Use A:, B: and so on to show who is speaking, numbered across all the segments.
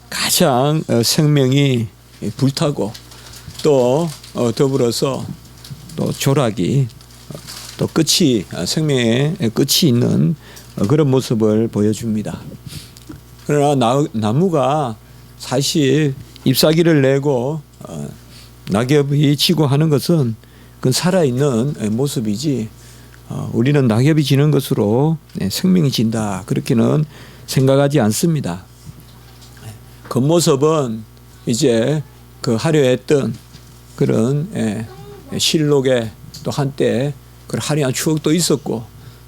A: 가장 생명이 불타고 또 더불어서 또 조락이 또 끝이 생명의 끝이 있는 그런 모습을 보여줍니다. 그러나 나무가 사실 잎사귀를 내고 낙엽이 지고 하는 것은 그 살아있는 모습이지 우리는 낙엽이 지는 것으로 생명이 진다 그렇게는 생각하지 않습니다. 겉모습은 이제 그 하려 했던 그런 실록에 또 한때 그 화려한 추억도 있었고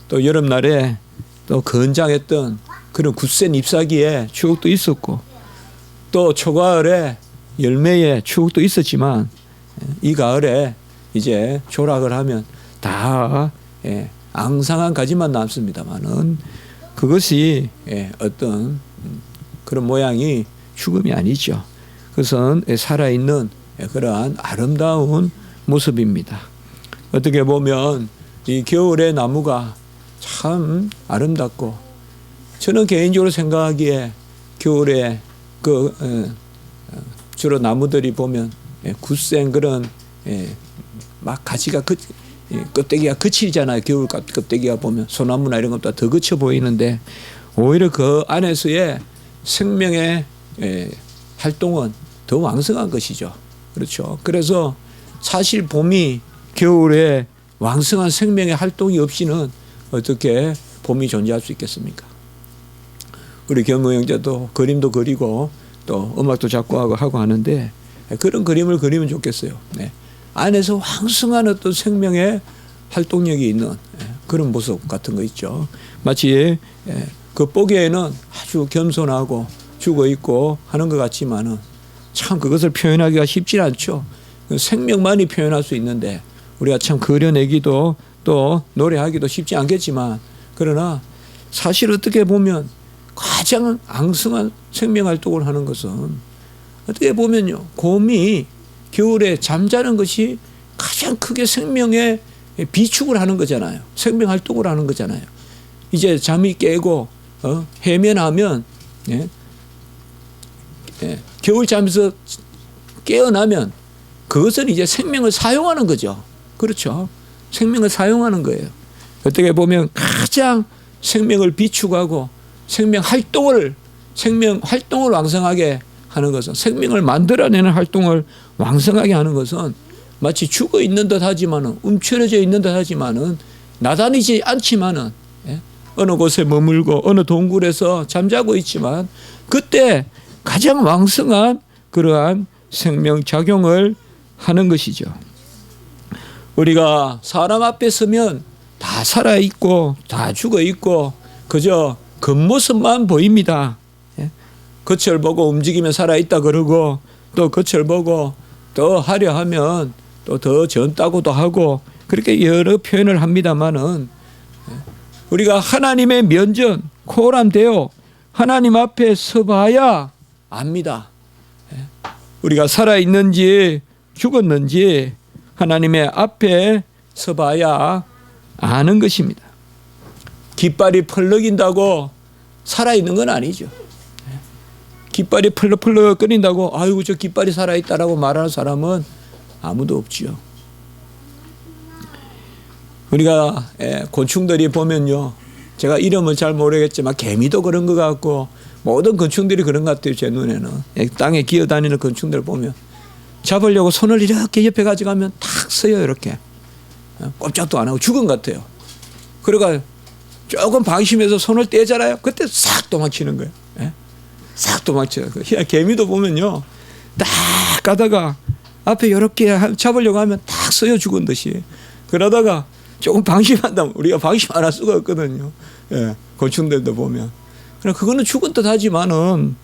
A: 또 여름날에 또 건장했던 그런 굳센 잎사귀의 추억도 있었고 또 초가을에 열매의 추억도 있었지만 이 가을에 이제 조락을 하면 다 앙상한 가지만 남습니다만은 그것이 어떤 그런 모양이 죽음이 아니죠. 그것은 살아있는 그러한 아름다운 모습입니다. 어떻게 보면 이 겨울의 나무가 참 아름답고 저는 개인적으로 생각하기에 겨울에 주로 나무들이 보면 굳센 그런 막 가지가 껍데기가 거칠잖아요. 겨울 껍데기가 보면 소나무나 이런 것보다 더 거쳐 보이는데 오히려 그 안에서의 생명의 활동은 더 왕성한 것이죠. 그렇죠. 그래서 사실 봄이 겨울에 왕성한 생명의 활동이 없이는 어떻게 봄이 존재할 수 있겠습니까? 우리 경무 형제도 그림도 그리고 또 음악도 작곡하고 하고 하는데 그런 그림을 그리면 좋겠어요. 안에서 왕성한 어떤 생명의 활동력이 있는 그런 모습 같은 거 있죠. 마치 그 보기에는 아주 겸손하고 죽어 있고 하는 것 같지만은 참 그것을 표현하기가 쉽지 않죠. 생명만이 표현할 수 있는데 우리가 참 그려내기도 또 노래하기도 쉽지 않겠지만 그러나 사실 어떻게 보면 가장 앙성한 생명 활동을 하는 것은 어떻게 보면요 곰이 겨울에 잠자는 것이 가장 크게 생명의 비축을 하는 거잖아요. 생명 활동을 하는 거잖아요. 이제 잠이 깨고 해면하면 겨울 잠에서 깨어나면 그것은 이제 생명을 사용하는 거죠. 그렇죠. 생명을 사용하는 거예요. 어떻게 보면 가장 생명을 비축하고 생명 활동을 왕성하게 하는 것은 생명을 만들어내는 활동을 왕성하게 하는 것은 마치 죽어 있는 듯 하지만은 움츠러져 있는 듯 하지만은 나다니지 않지만은 어느 곳에 머물고 어느 동굴에서 잠자고 있지만 그때 가장 왕성한 그러한 생명 작용을 하는 것이죠. 우리가 사람 앞에 서면 다 살아 있고 다 죽어 있고 그저 겉모습만 보입니다. 겉을 보고 움직이면 살아 있다 그러고 또 겉을 보고 더 하려 하면 또 더 젊다고도 하고 그렇게 여러 표현을 합니다만은 우리가 하나님의 면전 코람되어 하나님 앞에 서봐야 압니다. 우리가 살아 있는지 죽었는지 하나님의 앞에 서봐야 아는 것입니다. 깃발이 펄럭인다고 살아있는 건 아니죠. 깃발이 펄럭펄럭 끓인다고 아이고 저 깃발이 살아있다라고 말하는 사람은 아무도 없지요. 우리가 곤충들이 보면요. 제가 이름은 잘 모르겠지만 개미도 그런 것 같고 모든 곤충들이 그런 것 같아요. 제 눈에는. 땅에 기어다니는 곤충들 보면 잡으려고 손을 이렇게 옆에 가져가면 탁 서요. 이렇게. 꼼짝도 안 하고 죽은 것 같아요. 그러니까 조금 방심해서 손을 떼잖아요. 그때 싹 도망치는 거예요. 싹 도망쳐요. 개미도 보면요. 딱 가다가 앞에 이렇게 잡으려고 하면 딱 서요. 죽은 듯이. 그러다가 조금 방심한다면 우리가 방심 안 할 수가 없거든요. 곤충들도 보면. 그거는 죽은 듯 하지만은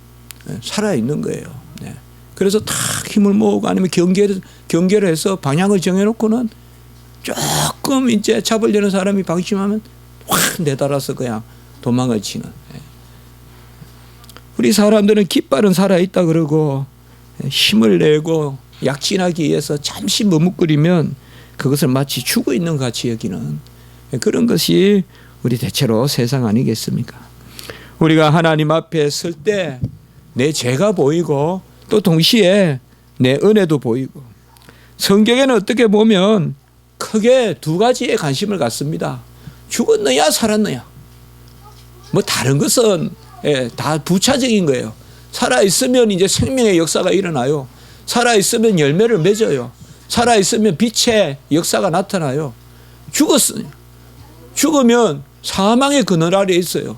A: 살아있는 거예요. 그래서 탁 힘을 모으고 아니면 경계를 해서 방향을 정해놓고는 조금 이제 잡으려는 사람이 방심하면 확 내달아서 그냥 도망을 치는. 우리 사람들은 깃발은 살아있다 그러고 힘을 내고 약진하기 위해서 잠시 머뭇거리면 그것을 마치 죽어 있는 것 같이 여기는 그런 것이 우리 대체로 세상 아니겠습니까? 우리가 하나님 앞에 설 때 내 죄가 보이고 또 동시에 내 은혜도 보이고, 성경에는 어떻게 보면 크게 두 가지에 관심을 갖습니다. 죽었느냐 살았느냐. 뭐 다른 것은 다 부차적인 거예요. 살아있으면 이제 생명의 역사가 일어나요. 살아있으면 열매를 맺어요. 살아있으면 빛의 역사가 나타나요. 죽었어요. 죽으면 사망의 그늘 아래에 있어요.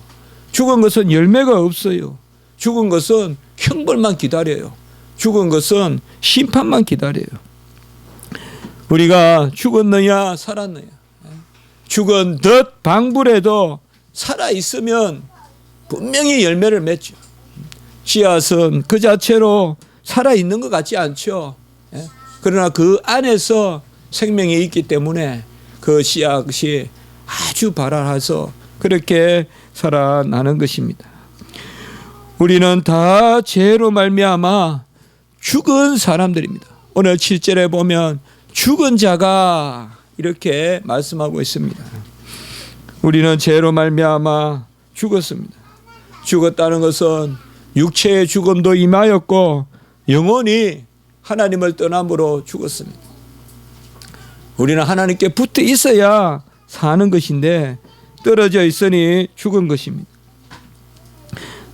A: 죽은 것은 열매가 없어요. 죽은 것은 형벌만 기다려요. 죽은 것은 심판만 기다려요. 우리가 죽었느냐 살았느냐. 죽은 듯 방불해도 살아있으면 분명히 열매를 맺죠. 씨앗은 그 자체로 살아있는 것 같지 않죠. 그러나 그 안에서 생명이 있기 때문에 그 씨앗이 아주 발랄해서 그렇게 살아나는 것입니다. 우리는 다 죄로 말미암아 죽은 사람들입니다. 오늘 7절에 보면 죽은 자가 이렇게 말씀하고 있습니다. 우리는 죄로 말미암아 죽었습니다. 죽었다는 것은 육체의 죽음도 임하였고 영혼이 하나님을 떠남으로 죽었습니다. 우리는 하나님께 붙어 있어야 사는 것인데 떨어져 있으니 죽은 것입니다.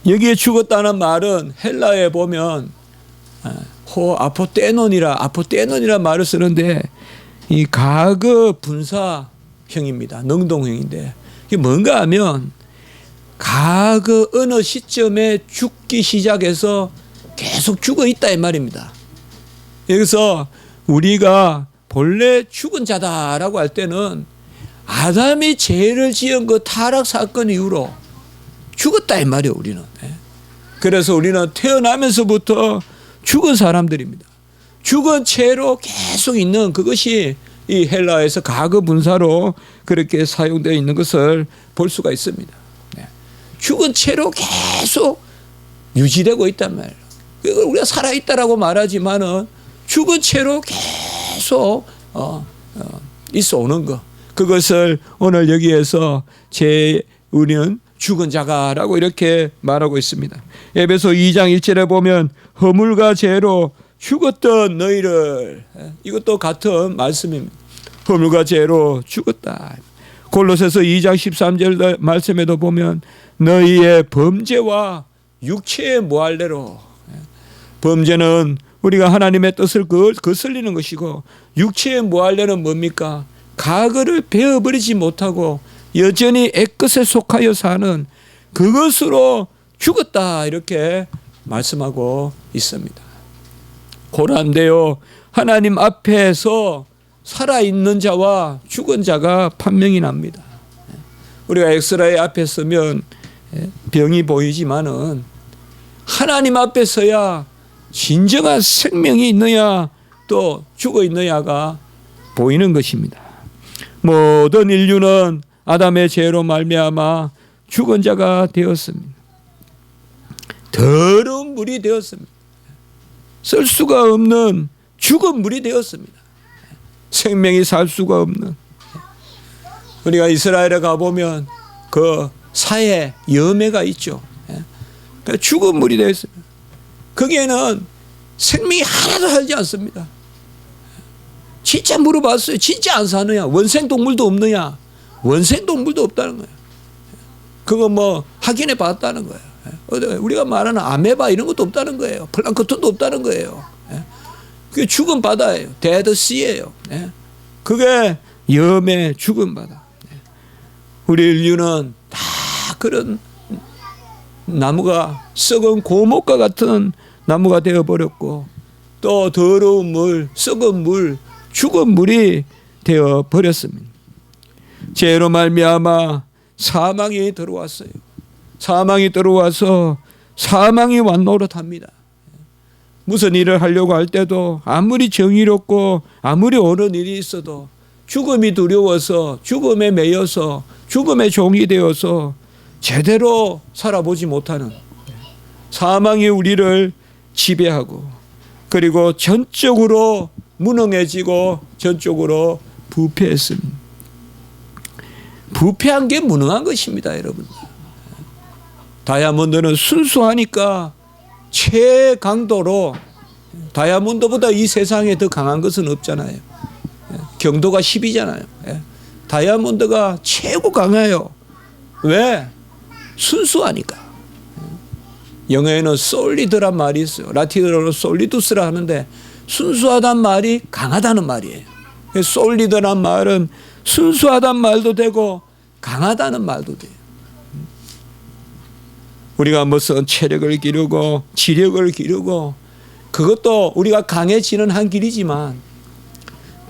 A: 여기에 죽었다는 말은 헬라에 보면 아포테논이라 말을 쓰는데 이 과거 분사형입니다. 능동형인데 이게 뭔가 하면 과거 어느 시점에 죽기 시작해서 계속 죽어 있다 이 말입니다. 여기서 우리가 본래 죽은 자다라고 할 때는 아담이 죄를 지은 그 타락 사건 이후로 죽었다 이 말이에요. 우리는. 그래서 우리는 태어나면서부터 죽은 사람들입니다. 죽은 채로 계속 있는 그것이 이 헬라에서 과거 분사로 그렇게 사용되어 있는 것을 볼 수가 있습니다. 죽은 채로 계속 유지되고 있단 말이에요. 우리가 살아있다라고 말하지만은 죽은 채로 계속 있어 오는 것. 그것을 오늘 여기에서 우리는 죽은 자가라고 이렇게 말하고 있습니다. 에베소 2장 1절에 보면 허물과 죄로 죽었던 너희를, 이것도 같은 말씀입니다. 허물과 죄로 죽었다. 골로새서 2장 13절 말씀에도 보면 너희의 범죄와 육체의 모할례로, 범죄는 우리가 하나님의 뜻을 거슬리는 것이고 육체의 모할례는 뭡니까? 과거를 베어버리지 못하고 여전히 애끝에 속하여 사는 그것으로 죽었다 이렇게 말씀하고 있습니다. 고란되어 하나님 앞에서 살아있는 자와 죽은 자가 판명이 납니다. 우리가 엑스라이 앞에 서면 병이 보이지만은 하나님 앞에 서야 진정한 생명이 있느냐 또 죽어 있느냐가 보이는 것입니다. 모든 인류는 아담의 죄로 말미암아 죽은 자가 되었습니다. 더러운 물이 되었습니다. 쓸 수가 없는 죽은 물이 되었습니다. 생명이 살 수가 없는. 우리가 이스라엘에 가보면 그 사해 여매가 있죠. 죽은 물이 되었습니다. 거기에는 생명이 하나도 살지 않습니다. 진짜 물어봤어요. 진짜 안 사느냐? 원생동물도 없느냐? 원생동물도 없다는 거예요. 그거 뭐 확인해 봤다는 거예요. 우리가 말하는 아메바 이런 것도 없다는 거예요. 플랑크톤도 없다는 거예요. 그게 죽은 바다예요. 데드시예요. 그게 염의 죽은 바다. 우리 인류는 다 그런 나무가 썩은 고목과 같은 나무가 되어버렸고 또 더러운 물, 썩은 물, 죽은 물이 되어버렸습니다. 죄로 말미암아 사망이 들어왔어요. 사망이 들어와서 사망이 완노릇합니다. 무슨 일을 하려고 할 때도 아무리 정의롭고 아무리 옳은 일이 있어도 죽음이 두려워서 죽음에 매여서 죽음의 종이 되어서 제대로 살아보지 못하는 사망이 우리를 지배하고 그리고 전적으로 무능해지고 전적으로 부패했습니다. 부패한 게 무능한 것입니다, 여러분. 다이아몬드는 순수하니까 최강도로 다이아몬드보다 이 세상에 더 강한 것은 없잖아요. 경도가 10이잖아요. 다이아몬드가 최고 강해요. 왜? 순수하니까. 영어에는 솔리드란 말이 있어요. 라틴어로 솔리두스라 하는데 순수하단 말이 강하다는 말이에요. 솔리드란 말은 순수하단 말도 되고 강하다는 말도 돼요. 우리가 무슨 체력을 기르고 지력을 기르고 그것도 우리가 강해지는 한 길이지만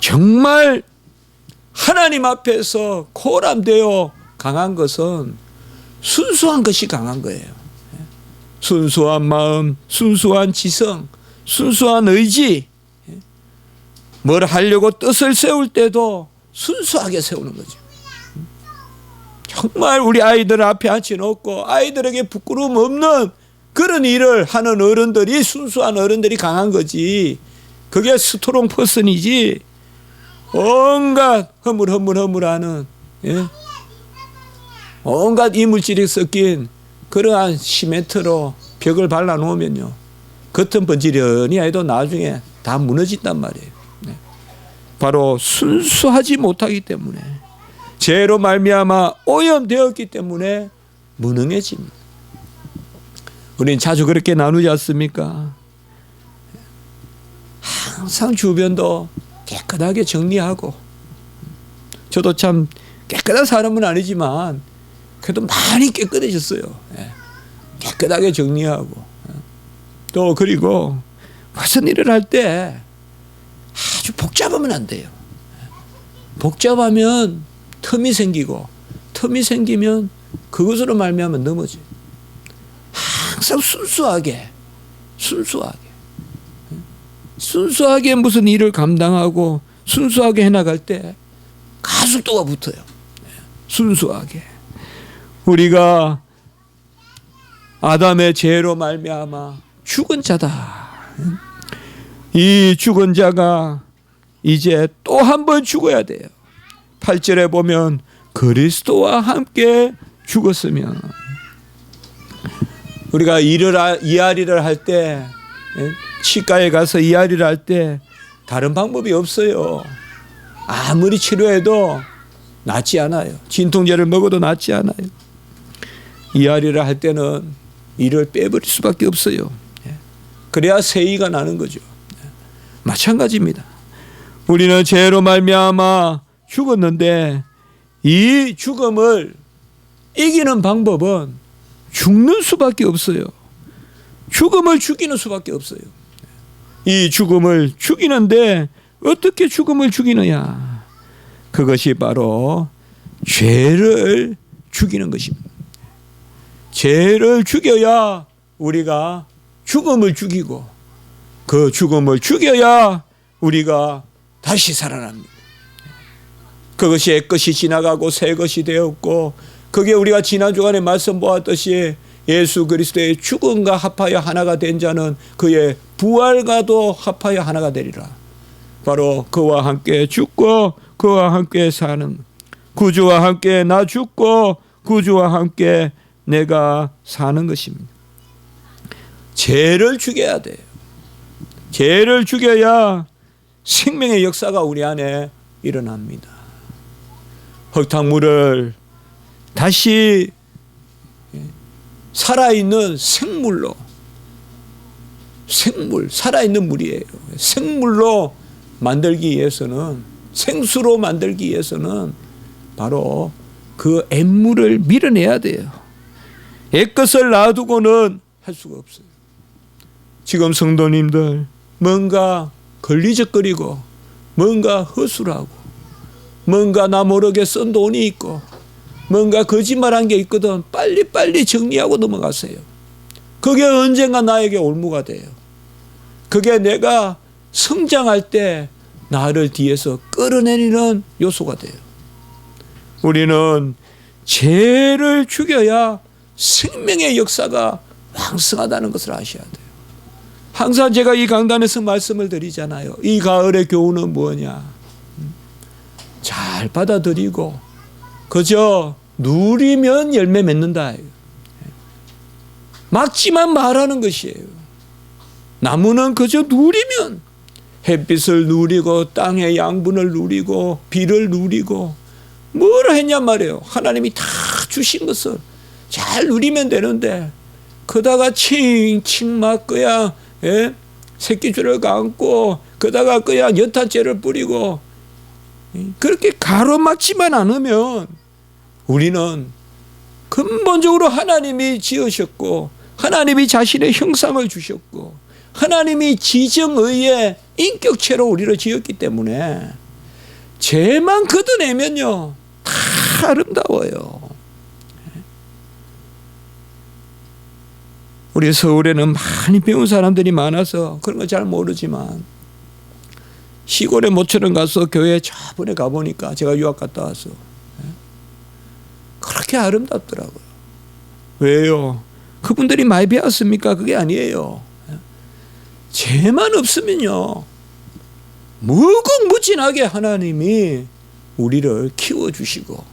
A: 정말 하나님 앞에서 코람되어 강한 것은 순수한 것이 강한 거예요. 순수한 마음, 순수한 지성, 순수한 의지, 뭘 하려고 뜻을 세울 때도 순수하게 세우는 거죠. 정말 우리 아이들 앞에 앉혀놓고 아이들에게 부끄러움 없는 그런 일을 하는 어른들이 순수한 어른들이 강한 거지. 그게 스트롱 퍼슨이지. 온갖 허물하는 온갖 이물질이 섞인 그러한 시멘트로 벽을 발라놓으면요, 겉은 번지런히 해도 나중에 다 무너진단 말이에요. 바로 순수하지 못하기 때문에, 죄로 말미암아 오염되었기 때문에 무능해집니다. 우리는 자주 그렇게 나누지 않습니까? 항상 주변도 깨끗하게 정리하고, 저도 참 깨끗한 사람은 아니지만 그래도 많이 깨끗해졌어요. 깨끗하게 정리하고, 또 그리고 무슨 일을 할 때 아주 복잡하면 안 돼요. 복잡하면 틈이 생기고, 틈이 생기면 그것으로 말미암아 넘어져요. 항상 순수하게 무슨 일을 감당하고 순수하게 해나갈 때 가속도가 붙어요. 순수하게. 우리가 아담의 죄로 말미암아 죽은 자다. 이 죽은 자가 이제 또 한 번 죽어야 돼요. 8절에 보면 그리스도와 함께 죽었으면, 우리가 이앓이를 할 때, 치과에 가서 이앓이를 할 때 다른 방법이 없어요. 아무리 치료해도 낫지 않아요. 진통제를 먹어도 낫지 않아요. 이앓이를 할 때는 이를 빼버릴 수밖에 없어요. 그래야 세이가 나는 거죠. 마찬가지입니다. 우리는 죄로 말미암아 죽었는데 이 죽음을 이기는 방법은 죽는 수밖에 없어요. 죽음을 죽이는 수밖에 없어요. 이 죽음을 죽이는데 어떻게 죽음을 죽이느냐? 그것이 바로 죄를 죽이는 것입니다. 죄를 죽여야 우리가 죽음을 죽이고, 그 죽음을 죽여야 우리가 다시 살아납니다. 그것이 옛것이 지나가고 새 것이 되었고, 그게 우리가 지난 주간에 말씀 보았듯이 예수 그리스도의 죽음과 합하여 하나가 된 자는 그의 부활과도 합하여 하나가 되리라. 바로 그와 함께 죽고 그와 함께 사는, 구주와 함께 나 죽고 구주와 함께 내가 사는 것입니다. 죄를 죽여야 돼요. 죄를 죽여야 생명의 역사가 우리 안에 일어납니다. 흙탕물을 다시 살아있는 생물로, 살아있는 물이에요. 생물로 만들기 위해서는, 생수로 만들기 위해서는 바로 그 앳물을 밀어내야 돼요. 옛것을 놔두고는 할 수가 없어요. 지금 성도님들 뭔가 걸리적거리고, 뭔가 허술하고, 뭔가 나 모르게 쓴 돈이 있고, 뭔가 거짓말한 게 있거든 빨리빨리 정리하고 넘어가세요. 그게 언젠가 나에게 올무가 돼요. 그게 내가 성장할 때 나를 뒤에서 끌어내리는 요소가 돼요. 우리는 죄를 죽여야 생명의 역사가 왕성하다는 것을 아셔야 돼요. 항상 제가 이 강단에서 말씀을 드리잖아요. 이 가을의 교훈은 뭐냐? 잘 받아들이고 그저 누리면 열매 맺는다. 막지만 말하는 것이에요. 나무는 그저 누리면 햇빛을 누리고 땅의 양분을 누리고 비를 누리고 뭐를 했냔 말이에요. 하나님이 다 주신 것을 잘 누리면 되는데 그다가 칭칭 막 그냥 새끼줄을 감고 그다가 그냥 연탄재를 뿌리고 그렇게 가로막지만 않으면 우리는 근본적으로 하나님이 지으셨고 하나님이 자신의 형상을 주셨고 하나님이 지정의의 인격체로 우리를 지었기 때문에 죄만 걷어내면요 다 아름다워요. 우리 서울에는 많이 배운 사람들이 많아서 그런 거 잘 모르지만 시골에 모처럼 가서 교회 저번에 가보니까 제가 유학 갔다 와서 그렇게 아름답더라고요. 왜요? 그분들이 많이 배웠습니까? 그게 아니에요. 죄만 없으면요 무궁무진하게 하나님이 우리를 키워주시고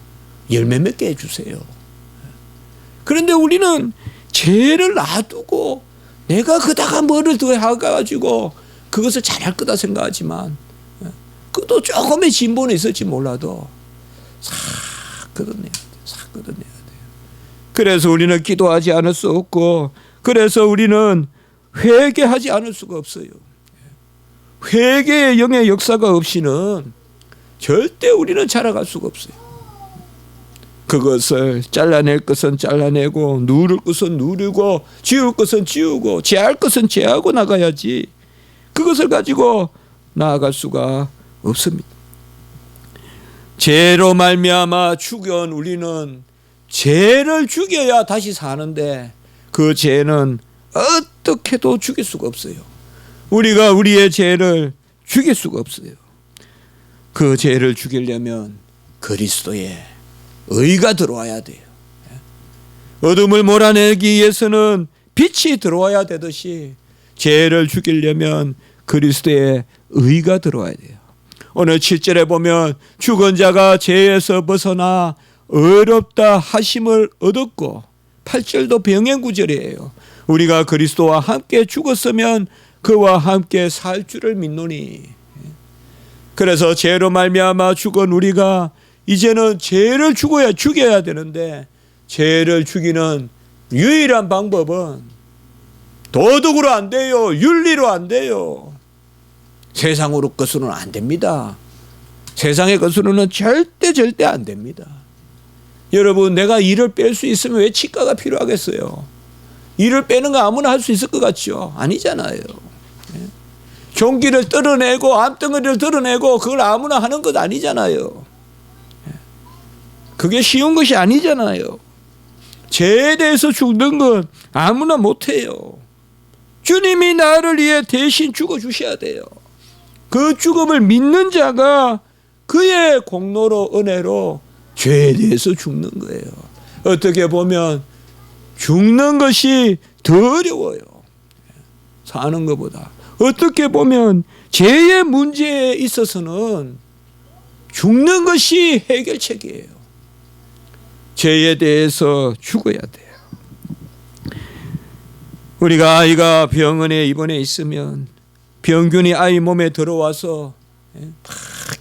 A: 열매 맺게 해주세요. 그런데 우리는 죄를 놔두고 내가 그다가 뭐를 더 해가지고 그것을 잘할 거다 생각하지만 그것도 조금의 진보는 있을지 몰라도 싹 걷어내야 돼요. 싹 걷어내야 돼요. 그래서 우리는 기도하지 않을 수 없고 그래서 우리는 회개하지 않을 수가 없어요. 회개의 영의 역사가 없이는 절대 우리는 자라갈 수가 없어요. 그것을 잘라낼 것은 잘라내고 누를 것은 누르고 지울 것은 지우고 제할 것은 제하고 나가야지 그것을 가지고 나아갈 수가 없습니다. 죄로 말미암아 죽여온 우리는 죄를 죽여야 다시 사는데 그 죄는 어떻게도 죽일 수가 없어요. 우리가 우리의 죄를 죽일 수가 없어요. 그 죄를 죽이려면 그리스도의 의가 들어와야 돼요. 어둠을 몰아내기 위해서는 빛이 들어와야 되듯이 죄를 죽이려면 그리스도의 의가 들어와야 돼요. 오늘 7절에 보면 죽은 자가 죄에서 벗어나 의롭다 하심을 얻었고 8절도 병행 구절이에요. 우리가 그리스도와 함께 죽었으면 그와 함께 살 줄을 믿노니. 그래서 죄로 말미암아 죽은 우리가 이제는 죄를 죽여야 되는데 죄를 죽이는 유일한 방법은 도덕으로 안 돼요. 윤리로 안 돼요. 세상으로 것으로는 안 됩니다. 세상의 것으로는 절대 안 됩니다. 여러분 내가 이를 뺄 수 있으면 왜 치과가 필요하겠어요? 이를 빼는 거 아무나 할 수 있을 것 같죠? 아니잖아요. 종기를 떨어내고 암덩어리를 드러내고 그걸 아무나 하는 것 아니잖아요. 그게 쉬운 것이 아니잖아요. 죄에 대해서 죽는 건 아무나 못해요. 주님이 나를 위해 대신 죽어주셔야 돼요. 그 죽음을 믿는 자가 그의 공로로 은혜로 죄에 대해서 죽는 거예요. 어떻게 보면 죽는 것이 더 어려워요. 사는 것보다. 어떻게 보면 죄의 문제에 있어서는 죽는 것이 해결책이에요. 죄에 대해서 죽어야 돼요. 우리가 아이가 병원에 입원해 있으면 병균이 아이 몸에 들어와서 막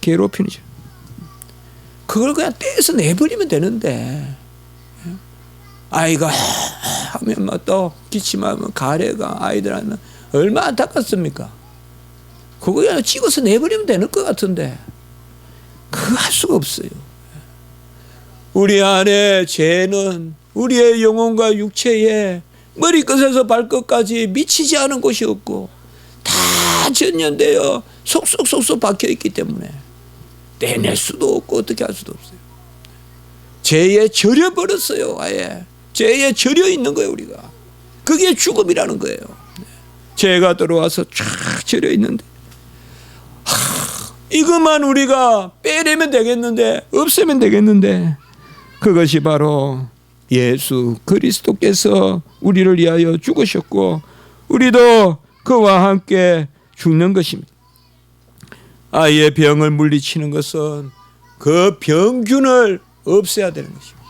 A: 괴롭히는 죠. 그걸 그냥 떼서 내버리면 되는데 아이가 하면 막 또 기침하면 가래가 아이들한테 얼마나 안타깝습니까? 그거 그냥 찍어서 내버리면 되는 것 같은데 그거 할 수가 없어요. 우리 안에 죄는 우리의 영혼과 육체에 머리끝에서 발끝까지 미치지 않은 곳이 없고 다 전연되어 속속속속 박혀있기 때문에 떼낼 수도 없고 어떻게 할 수도 없어요. 죄에 절여버렸어요. 아예 죄에 절여 있는 거예요. 우리가 그게 죽음이라는 거예요. 죄가 들어와서 쫙 절여 있는데 이것만 우리가 빼내면 되겠는데 없애면 되겠는데 그것이 바로 예수 그리스도께서 우리를 위하여 죽으셨고 우리도 그와 함께 죽는 것입니다. 아이의 병을 물리치는 것은 그 병균을 없애야 되는 것입니다.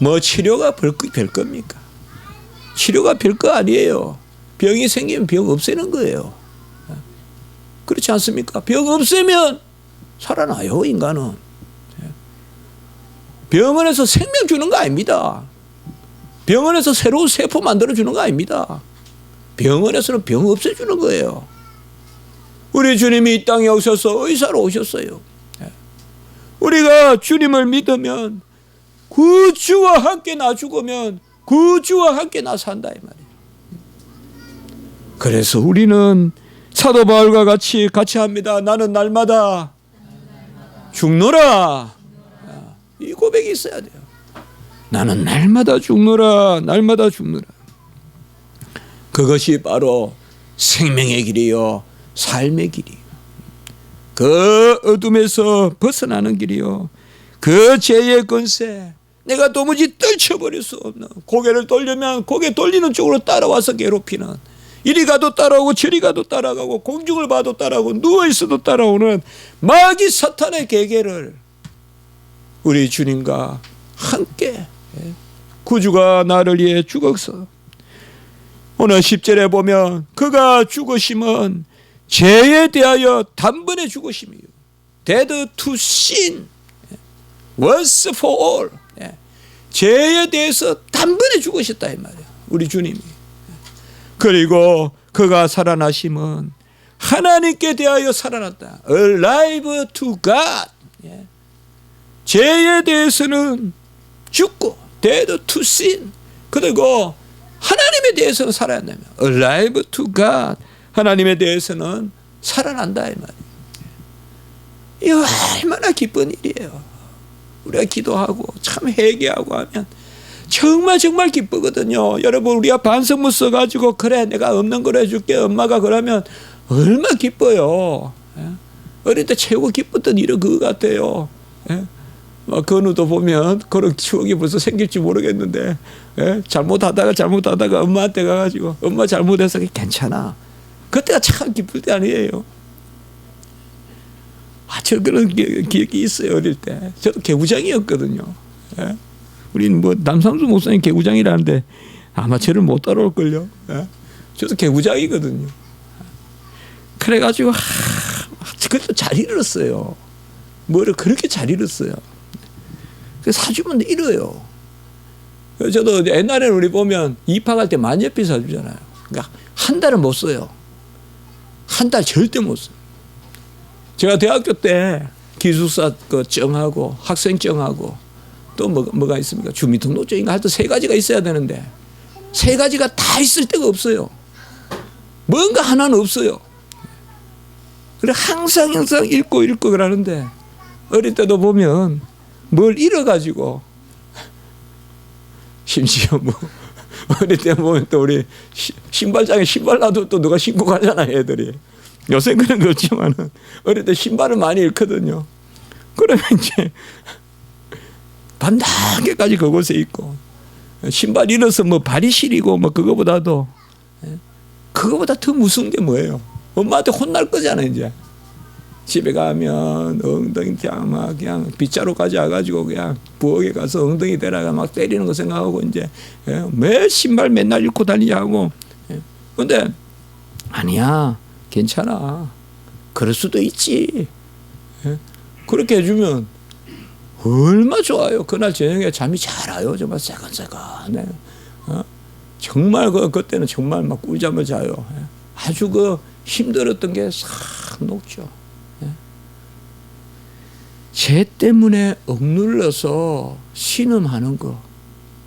A: 뭐 치료가 별 겁니까? 치료가 별 거 아니에요. 병이 생기면 병 없애는 거예요. 그렇지 않습니까? 병 없애면 살아나요, 인간은. 병원에서 생명 주는 거 아닙니다. 병원에서 새로운 세포 만들어 주는 거 아닙니다. 병원에서는 병 없애주는 거예요. 우리 주님이 이 땅에 오셔서 의사로 오셨어요. 우리가 주님을 믿으면 구주와 함께 나 죽으면 구주와 함께 나 산다 이 말이에요. 그래서 우리는 사도 바울과 같이 합니다. 나는 날마다 죽노라. 이 고백이 있어야 돼요. 나는 날마다 죽노라. 날마다 죽노라. 그것이 바로 생명의 길이요 삶의 길이요. 그 어둠에서 벗어나는 길이요. 그 죄의 권세 내가 도무지 떨쳐버릴 수 없는, 고개를 돌리면 고개 돌리는 쪽으로 따라와서 괴롭히는, 이리 가도 따라오고 저리 가도 따라가고 공중을 봐도 따라오고 누워있어도 따라오는 마귀 사탄의 계계를 우리 주님과 함께 구주가 나를 위해 죽어서 오늘 10절에 보면 그가 죽으심은 죄에 대하여 단번에 죽으심이요. Dead to sin once for all. 죄에 대해서 단번에 죽으셨다 이 말이에요. 우리 주님이. 그리고 그가 살아나심은 하나님께 대하여 살아났다. Alive to God. 죄에 대해서는 죽고 Dead to sin. 그리고 하나님에 대해서는 살아난다면 Alive to God. 하나님에 대해서는 살아난다 이 말이에요. 이거 얼마나 기쁜 일이에요. 우리가 기도하고 참 회개하고 하면 정말 기쁘거든요. 여러분 우리가 반성문 써가지고 그래 내가 없는 걸 해줄게 엄마가 그러면 얼마나 기뻐요. 어릴 때 최고 기뻤던 일은 그거 같아요. 건우도 보면 그런 추억이 벌써 생길지 모르겠는데 잘못하다가 엄마한테 가가지고 엄마 잘못해서 괜찮아. 그때가 참 기쁠 때 아니에요. 저 그런 기억이 있어요. 어릴 때 저도 개구장이었거든요. 우리는 뭐 남삼수 목사님 개구장이라는데 아마 저를 못 따라올걸요. 저도 개구장이거든요. 그래가지고 그것도 잘 잃었어요. 뭐를 그렇게 잘 잃었어요. 사주면 잃어요. 저도 옛날에는 우리 보면 입학할 때 만년필 사주잖아요. 그러니까 한 달은 못 써요. 한 달 절대 못 써요. 제가 대학교 때 기숙사 그 정하고 학생증하고 또 뭐가 있습니까? 주민등록증인가 하여튼 3가지가 있어야 되는데 3가지가 다 있을 데가 없어요. 뭔가 하나는 없어요. 그래 항상 읽고 그러는데 어릴 때도 보면 뭘 잃어가지고 심지어 뭐 어릴 때 보면 또 우리 신발장에 신발 놔도 또 누가 신고 가잖아요 애들이. 요새 그런 거 없지만은 어릴 때 신발을 많이 잃거든요. 그러면 이제 밤낮게까지 그곳에 있고 신발 잃어서 뭐 발이 시리고 뭐 그거보다 더 무서운 게 뭐예요? 엄마한테 혼날 거잖아요 이제. 집에 가면 엉덩이 막 그냥 빗자루 가져와가지고 그냥 부엌에 가서 엉덩이 대라가 막 때리는 거 생각하고 이제 매 신발 맨날 잃고 다니냐고. 근데 아니야. 괜찮아. 그럴 수도 있지. 그렇게 해주면 얼마나 좋아요. 그날 저녁에 잠이 잘 와요. 정말 새근새근해. 정말 그때는 정말 막 꿀잠을 자요. 아주 그 힘들었던 게 싹 녹죠. 죄 때문에 억눌러서 신음하는 거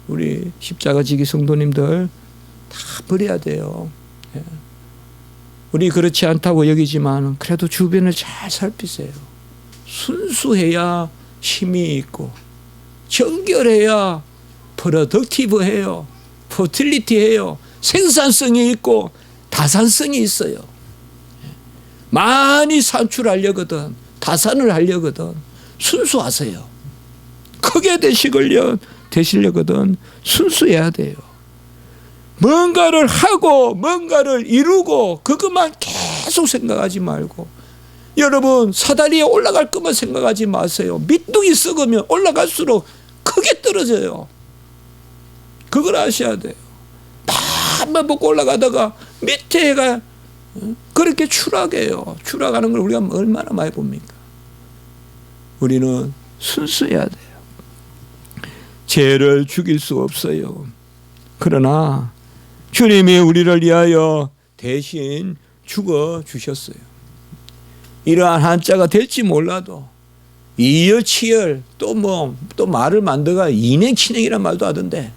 A: 우리 십자가 지기 성도님들 다 버려야 돼요. 우리 그렇지 않다고 여기지만 그래도 주변을 잘 살피세요. 순수해야 힘이 있고 정결해야 프로덕티브해요. 포틸리티해요. 생산성이 있고 다산성이 있어요. 많이 산출하려거든 다산을 하려거든 순수하세요. 크게 되시려거든 순수해야 돼요. 뭔가를 하고 뭔가를 이루고 그것만 계속 생각하지 말고 여러분 사다리에 올라갈 것만 생각하지 마세요. 밑둥이 썩으면 올라갈수록 크게 떨어져요. 그걸 아셔야 돼요. 밥만 먹고 올라가다가 밑에 해가 그렇게 추락해요. 추락하는 걸 우리가 얼마나 많이 봅니까? 우리는 순수해야 돼요. 죄를 죽일 수 없어요. 그러나 주님이 우리를 위하여 대신 죽어 주셨어요. 이러한 한자가 될지 몰라도 이열치열 또 말을 만들어가 인행치행이란 말도 하던데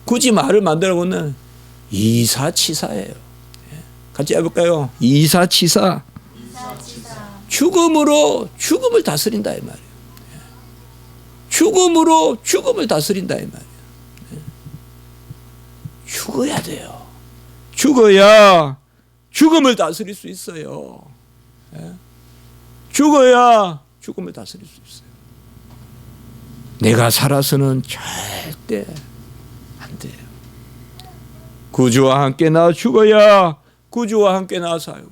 A: 굳이 말을 만들어보면 이사치사예요. 같이 해볼까요? 이사치사. 죽음으로 죽음을 다스린다 이 말이에요. 죽음으로 죽음을 다스린다 이 말이에요. 죽어야 돼요. 죽어야 죽음을 다스릴 수 있어요. 죽어야 죽음을 다스릴 수 있어요. 내가 살아서는 절대 안 돼요. 구주와 함께 나 죽어야 구주와 함께 나 살고,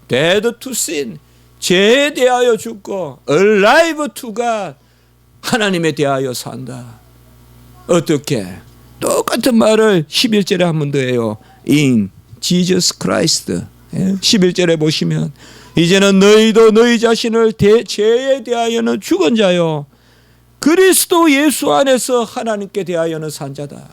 A: dead to sin, 죄에 대하여 죽고, alive to God, 하나님에 대하여 산다. 어떻게? 똑같은 말을 11절에 한 번 더 해요. In Jesus Christ. 11절에 보시면 이제는 너희도 너희 자신을 죄에 대하여는 죽은 자요 그리스도 예수 안에서 하나님께 대하여는 산 자다.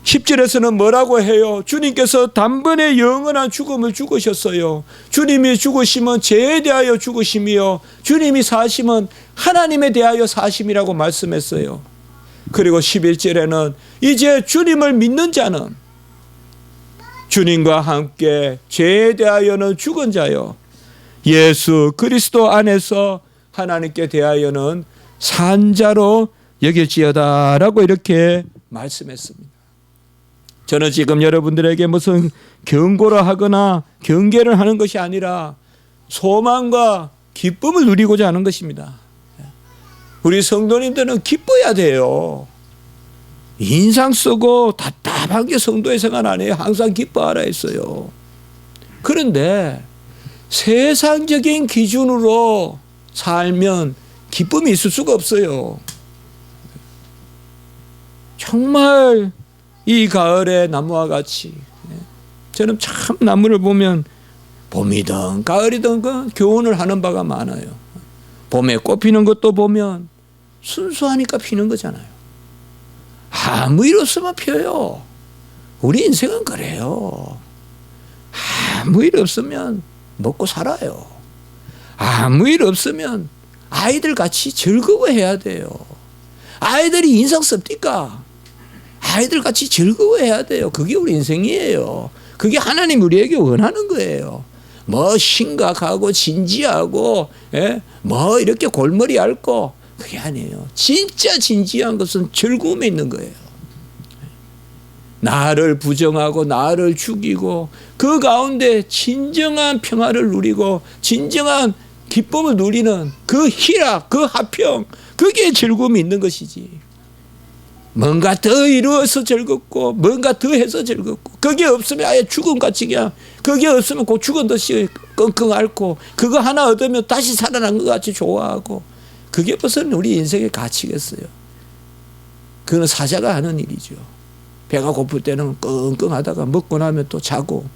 A: 10절에서는 뭐라고 해요? 주님께서 단번에 영원한 죽음을 죽으셨어요. 주님이 죽으심은 죄에 대하여 죽으심이요 주님이 사심은 하나님에 대하여 사심이라고 말씀했어요. 그리고 11절에는 이제 주님을 믿는 자는 주님과 함께 죄에 대하여는 죽은 자요 예수 그리스도 안에서 하나님께 대하여는 산 자로 여길지어다 라고 이렇게 말씀했습니다. 저는 지금 여러분들에게 무슨 경고를 하거나 경계를 하는 것이 아니라 소망과 기쁨을 누리고자 하는 것입니다. 우리 성도님들은 기뻐야 돼요. 인상 쓰고 답답한 게 성도의 생활 아니에요. 항상 기뻐하라 했어요. 그런데 세상적인 기준으로 살면 기쁨이 있을 수가 없어요. 정말 이 가을의 나무와 같이 저는 참 나무를 보면 봄이든 가을이든 교훈을 하는 바가 많아요. 봄에 꽃 피는 것도 보면 순수하니까 피는 거잖아요. 아무 일 없으면 펴요. 우리 인생은 그래요. 아무 일 없으면 먹고 살아요. 아무 일 없으면 아이들 같이 즐거워해야 돼요. 아이들이 인상 씁니까? 아이들 같이 즐거워해야 돼요. 그게 우리 인생이에요. 그게 하나님 우리에게 원하는 거예요. 뭐 심각하고 진지하고 뭐 이렇게 골머리 앓고 그게 아니에요. 진짜 진지한 것은 즐거움에 있는 거예요. 나를 부정하고 나를 죽이고 그 가운데 진정한 평화를 누리고 진정한 기쁨을 누리는 그 희락, 그 화평, 그게 즐거움이 있는 것이지. 뭔가 더 이루어서 즐겁고 뭔가 더 해서 즐겁고 그게 없으면 아예 죽음같이 그냥 그게 없으면 곧 죽은 듯이 끙끙 앓고 그거 하나 얻으면 다시 살아난 것 같이 좋아하고 그게 무슨 우리 인생의 가치겠어요. 그건 사자가 하는 일이죠. 배가 고플 때는 끙끙하다가 먹고 나면 또 자고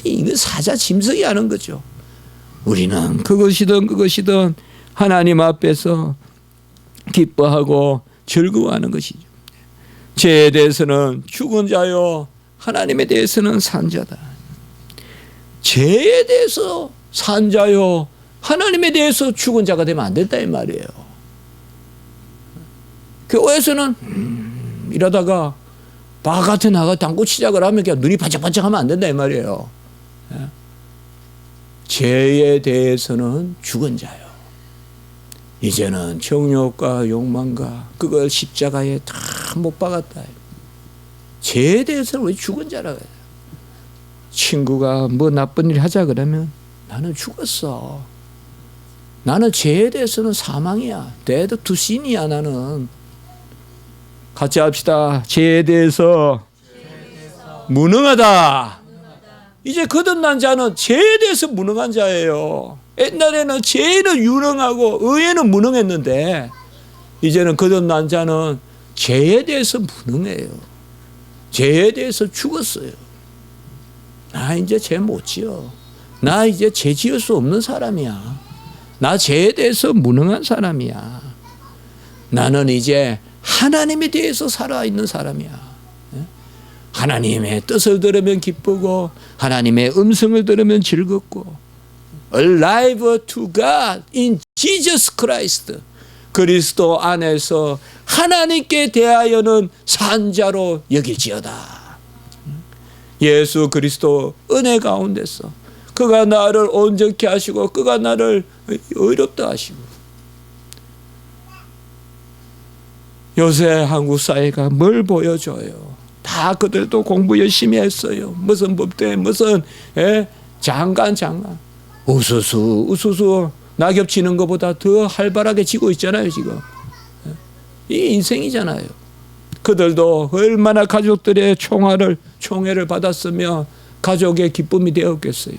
A: 이건 사자 짐승이 하는 거죠. 우리는 그것이든 하나님 앞에서 기뻐하고 즐거워하는 것이죠. 죄에 대해서는 죽은 자요 하나님에 대해서는 산 자다. 죄에 대해서 산 자요 하나님에 대해서 죽은 자가 되면 안 된다 이 말이에요. 교회에서는 이러다가 바깥에 나가 당구 시작을 하면 그냥 눈이 반짝반짝하면 안 된다 이 말이에요. 죄에 대해서는 죽은 자요. 이제는 정욕과 욕망과 그걸 십자가에 다 못 박았다. 죄에 대해서는 우리 죽은 자라고 해요. 친구가 뭐 나쁜 일 하자 그러면 나는 죽었어. 나는 죄에 대해서는 사망이야. dead to sin이야 나는. 같이 합시다. 죄에 대해서 무능하다. 이제 거듭난 자는 죄에 대해서 무능한 자예요. 옛날에는 죄는 유능하고 의에는 무능했는데 이제는 거듭난 자는 죄에 대해서 무능해요. 죄에 대해서 죽었어요. 나 이제 죄 못 지어. 나 이제 죄 지을 수 없는 사람이야. 나 죄에 대해서 무능한 사람이야. 나는 이제 하나님에 대해서 살아있는 사람이야. 하나님의 뜻을 들으면 기쁘고 하나님의 음성을 들으면 즐겁고 Alive to God in Jesus Christ. 그리스도 안에서 하나님께 대하여는 산자로 여길지어다. 예수 그리스도 은혜 가운데서 그가 나를 온전케 하시고 그가 나를 의롭다 하시고. 요새 한국 사회가 뭘 보여줘요? 다 그들도 공부 열심히 했어요. 무슨 법대 무슨 장관 우수수 낙엽 치는 것보다 더 활발하게 지고 있잖아요. 지금 이 인생이잖아요. 그들도 얼마나 가족들의 총애를 받았으며 가족의 기쁨이 되었겠어요.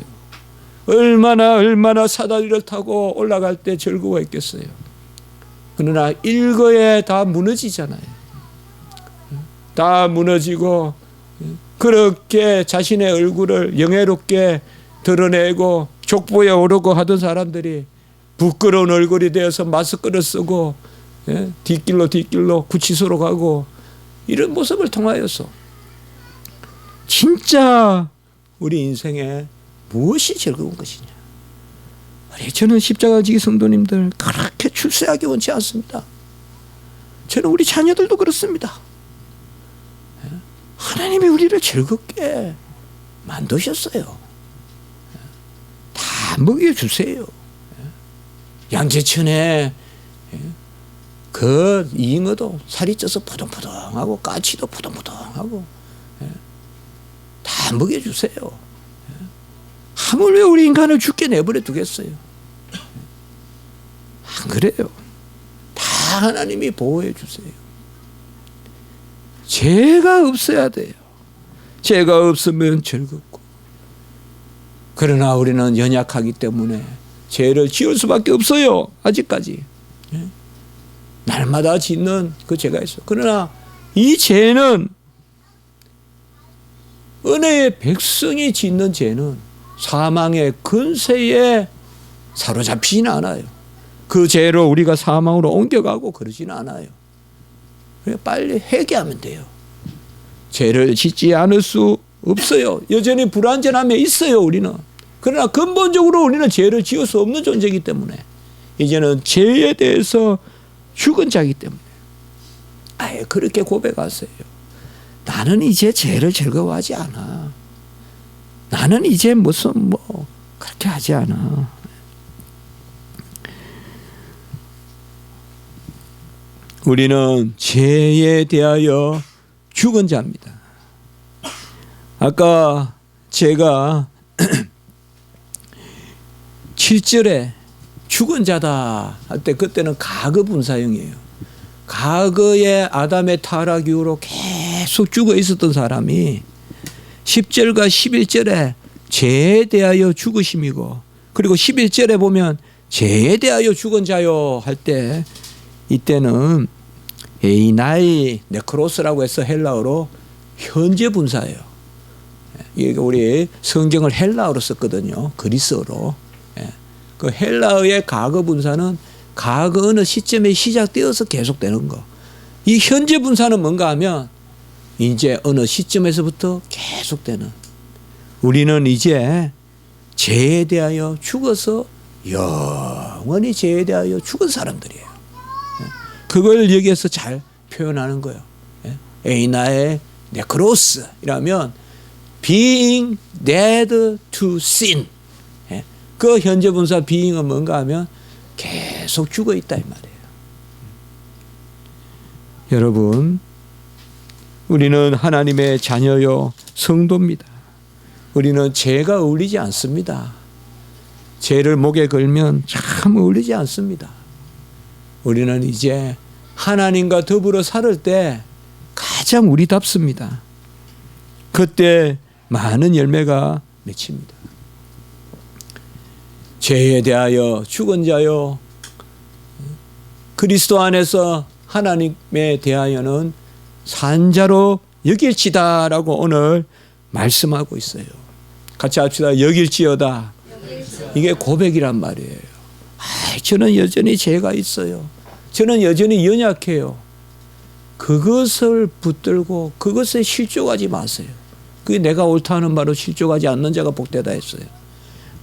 A: 얼마나 사다리를 타고 올라갈 때 즐거워했겠어요. 그러나 일거에 다 무너지잖아요. 다 무너지고 그렇게 자신의 얼굴을 영예롭게 드러내고 족보에 오르고 하던 사람들이 부끄러운 얼굴이 되어서 마스크를 쓰고 뒷길로 구치소로 가고 이런 모습을 통하여서 진짜 우리 인생에 무엇이 즐거운 것이냐. 저는 십자가 지기 성도님들 그렇게 출세하기 원치 않습니다. 저는 우리 자녀들도 그렇습니다. 하나님이 우리를 즐겁게 만드셨어요. 다 먹여주세요. 양재천에 그 잉어도 살이 쪄서 포동포동하고 까치도 포동포동하고 다 먹여주세요. 하물며 우리 인간을 죽게 내버려 두겠어요? 안 그래요. 다 하나님이 보호해 주세요. 죄가 없어야 돼요. 죄가 없으면 즐겁고. 그러나 우리는 연약하기 때문에 죄를 지을 수밖에 없어요. 아직까지. 날마다 짓는 그 죄가 있어요. 그러나 이 죄는 은혜의 백성이 짓는 죄는 사망의 근세에 사로잡히지는 않아요. 그 죄로 우리가 사망으로 옮겨가고 그러지는 않아요. 빨리 회개하면 돼요. 죄를 짓지 않을 수 없어요. 여전히 불완전함에 있어요. 우리는. 그러나 근본적으로 우리는 죄를 지을 수 없는 존재이기 때문에 이제는 죄에 대해서 죽은 자이기 때문에 아예 그렇게 고백하세요. 나는 이제 죄를 즐거워하지 않아. 나는 이제 무슨 그렇게 하지 않아. 우리는 죄에 대하여 죽은 자입니다. 아까 제가 7절에 죽은 자다 할 때 그때는 과거 분사형이에요. 과거의 아담의 타락 이후로 계속 죽어 있었던 사람이 10절과 11절에 죄에 대하여 죽으심이고 그리고 11절에 보면 죄에 대하여 죽은 자요 할 때 이때는 에이나이 네크로스라고 해서 헬라어로 현재 분사예요. 이게 우리 성경을 헬라어로 썼거든요. 그리스어로. 그 헬라어의 과거 분사는 과거 어느 시점에 시작되어서 계속되는 거. 이 현재 분사는 뭔가 하면 이제 어느 시점에서부터 계속되는. 우리는 이제 죄에 대하여 죽어서 영원히 죄에 대하여 죽은 사람들이에요. 그걸 여기에서 잘 표현하는 거예요. 에이나의 네크로스이라면 being dead to sin. 그 현재 분사 being은 뭔가 하면 계속 죽어 있다 이 말이에요. 여러분, 우리는 하나님의 자녀요 성도입니다. 우리는 죄가 어울리지 않습니다. 죄를 목에 걸면 참 어울리지 않습니다. 우리는 이제 하나님과 더불어 살 때 가장 우리답습니다. 그때 많은 열매가 맺힙니다. 죄에 대하여 죽은 자요 그리스도 안에서 하나님에 대하여는 산자로 여길지다라고 오늘 말씀하고 있어요. 같이 합시다. 여길지어다. 이게 고백이란 말이에요. 저는 여전히 죄가 있어요. 저는 여전히 연약해요. 그것을 붙들고 그것에 실족하지 마세요. 그게 내가 옳다 하는 바로 실족하지 않는 자가 복되다 했어요.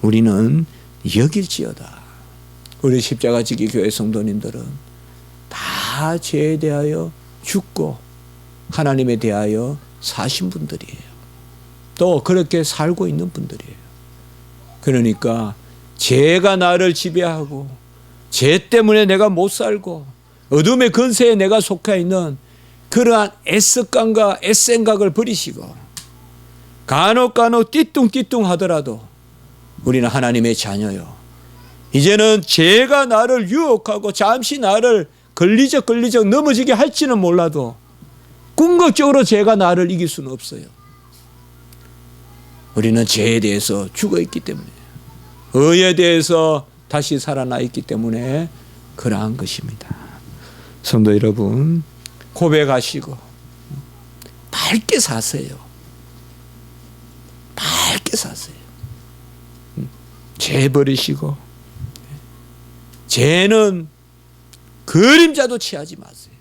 A: 우리는 여길지어다. 우리 십자가 지기 교회 성도님들은 다 죄에 대하여 죽고 하나님에 대하여 사신 분들이에요. 또 그렇게 살고 있는 분들이에요. 그러니까 죄가 나를 지배하고 죄 때문에 내가 못 살고 어둠의 근세에 내가 속해 있는 그러한 애습감과 애생각을 버리시고 간혹 띠뚱띠뚱 하더라도 우리는 하나님의 자녀요. 이제는 죄가 나를 유혹하고 잠시 나를 걸리적 넘어지게 할지는 몰라도 궁극적으로 죄가 나를 이길 수는 없어요. 우리는 죄에 대해서 죽어 있기 때문에, 의에 대해서 다시 살아나 있기 때문에 그러한 것입니다. 성도 여러분, 고백하시고 밝게 사세요. 밝게 사세요. 죄 버리시고, 죄는 그림자도 취하지 마세요.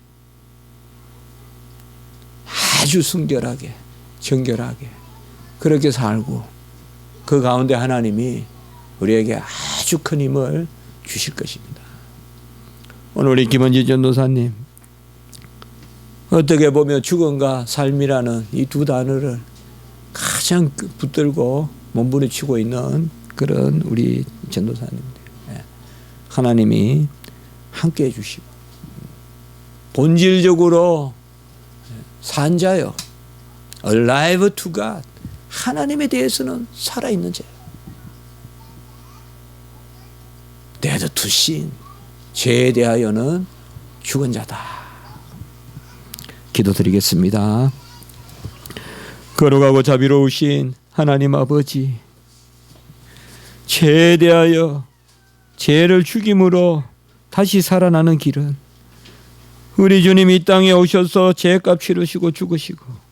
A: 아주 순결하게, 정결하게 그렇게 살고 그 가운데 하나님이 우리에게 아주 큰 힘을 주실 것입니다. 오늘 우리 김원지 전도사님, 어떻게 보면 죽음과 삶이라는 이 두 단어를 가장 붙들고 몸부림치고 있는 그런 우리 전도사님들, 하나님이 함께해 주시고 본질적으로 산자요, alive to God, 하나님에 대해서는 살아있는 자예요. dead to sin, 죄에 대하여는 죽은 자다. 기도드리겠습니다. 거룩하고 자비로우신 하나님 아버지, 죄에 대하여 죄를 죽임으로 다시 살아나는 길은 우리 주님 이 땅에 오셔서 죄값 치르시고 죽으시고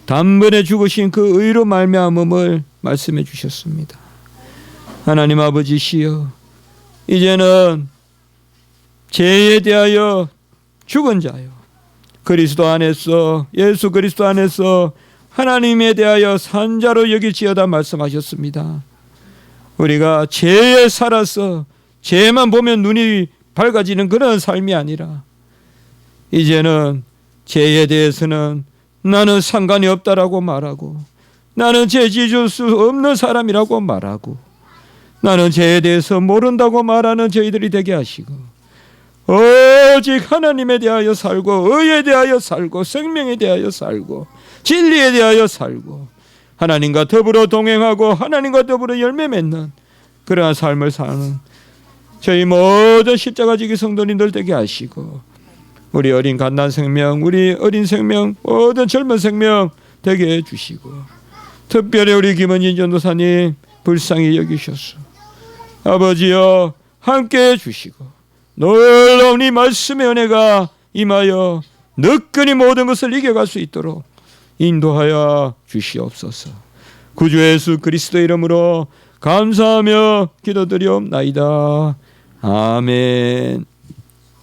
A: 단번에 죽으신 그 의로 말미암음을 말씀해 주셨습니다. 하나님 아버지시여, 이제는 죄에 대하여 죽은 자요, 그리스도 안에서, 예수 그리스도 안에서 하나님에 대하여 산 자로 여길지어다 말씀하셨습니다. 우리가 죄에 살아서 죄만 보면 눈이 밝아지는 그런 삶이 아니라 이제는 죄에 대해서는 나는 상관이 없다라고 말하고, 나는 죄 지을 수 없는 사람이라고 말하고, 나는 죄에 대해서 모른다고 말하는 저희들이 되게 하시고, 오직 하나님에 대하여 살고, 의에 대하여 살고, 생명에 대하여 살고, 진리에 대하여 살고, 하나님과 더불어 동행하고 하나님과 더불어 열매 맺는 그러한 삶을 사는 저희 모든 십자가 지기 성도님들 되게 하시고, 우리 어린 갓난 생명, 우리 어린 생명, 모든 젊은 생명 되게 해주시고, 특별히 우리 김원진 전도사님 불쌍히 여기셔서 아버지여 함께 해주시고, 놀라운 이 말씀의 은혜가 임하여 너끈히 모든 것을 이겨갈 수 있도록 인도하여 주시옵소서. 구주 예수 그리스도의 이름으로 감사하며 기도드리옵나이다. 아멘.